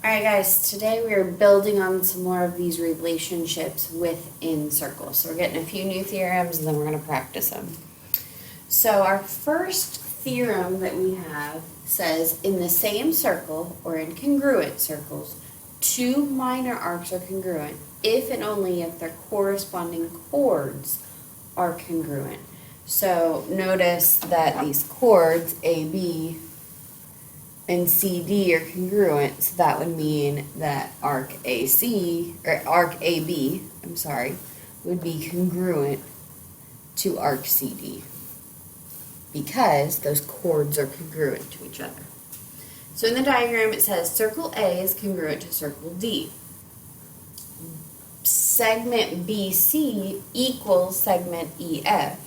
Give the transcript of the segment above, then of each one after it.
Alright guys, today we are building on some more of these relationships within circles. So we're getting a few new theorems and then we're going to practice them. So our first theorem that we have says in the same circle or in congruent circles, two minor arcs are congruent if and only if their corresponding chords are congruent. So notice that these chords AB and CD are congruent, so that would mean that arc AB, would be congruent to arc CD because those chords are congruent to each other. So in the diagram it says circle A is congruent to circle D. Segment BC equals segment EF,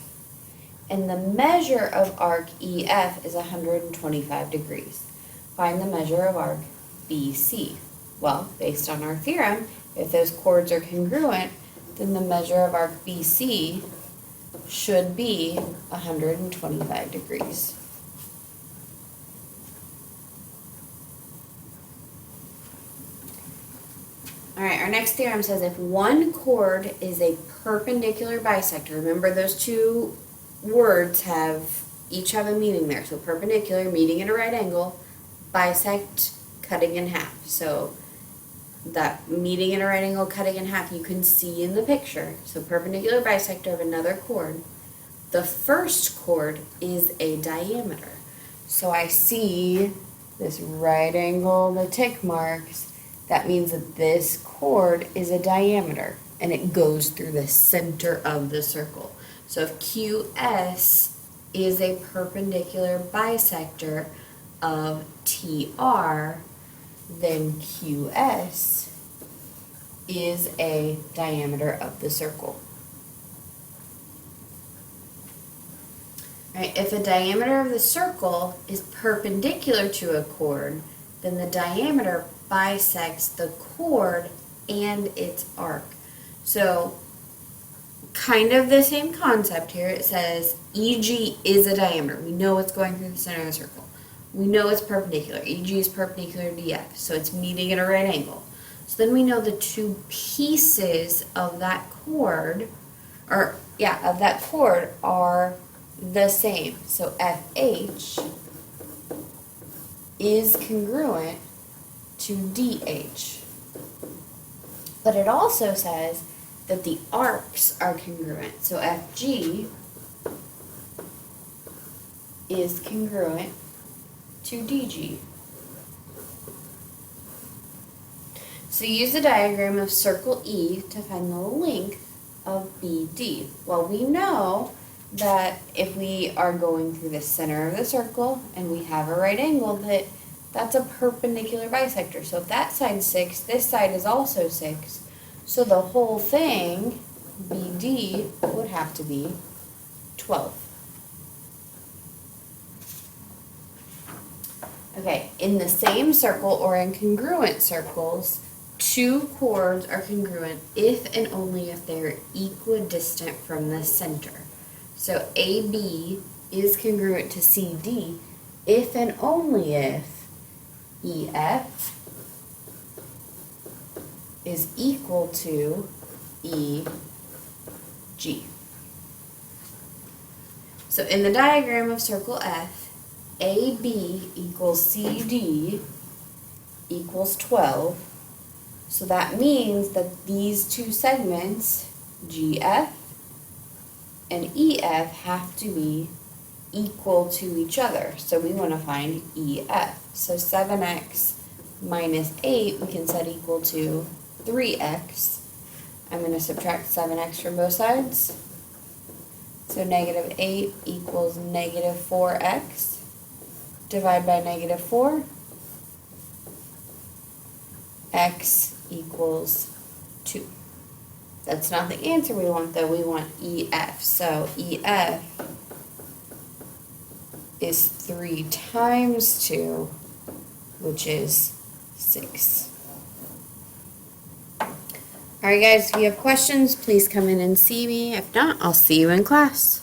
and the measure of arc EF is 125 degrees. Find the measure of arc BC. Well, based on our theorem, if those chords are congruent, then the measure of arc BC should be 125 degrees. Alright, our next theorem says if one chord is a perpendicular bisector, remember those two words each have a meaning there. So perpendicular, meeting at a right angle, bisect, cutting in half. So that meeting at a right angle, cutting in half, you can see in the picture. So perpendicular bisector of another chord. The first chord is a diameter. So I see this right angle, the tick marks. That means that this chord is a diameter and it goes through the center of the circle. So if QS is a perpendicular bisector of TR, then QS is a diameter of the circle. Right, if a diameter of the circle is perpendicular to a chord, then the diameter bisects the chord and its arc. So kind of the same concept here. It says EG is a diameter. We know it's going through the center of the circle. We know it's perpendicular. EG is perpendicular to DF, so it's meeting at a right angle. So then we know the two pieces of that chord, are the same. So FH is congruent to DH. But it also says that the arcs are congruent. So FG is congruent to DG. So use the diagram of circle E to find the length of BD. Well, we know that if we are going through the center of the circle and we have a right angle, that's a perpendicular bisector. So if that side's 6, this side is also 6. So the whole thing, BD, would have to be 12. Okay, in the same circle or in congruent circles, two chords are congruent if and only if they are equidistant from the center. So AB is congruent to CD if and only if EF is equal to EG. So in the diagram of circle F, AB equals CD equals 12. So that means that these two segments, GF and EF, have to be equal to each other. So we want to find EF. So 7x minus 8 we can set equal to 3x. I'm going to subtract 7x from both sides. So negative 8 equals negative 4x. Divide by negative 4. X equals 2. That's not the answer we want though. We want EF. So EF is 3 times 2, which is 6. Alright guys, if you have questions, please come in and see me. If not, I'll see you in class.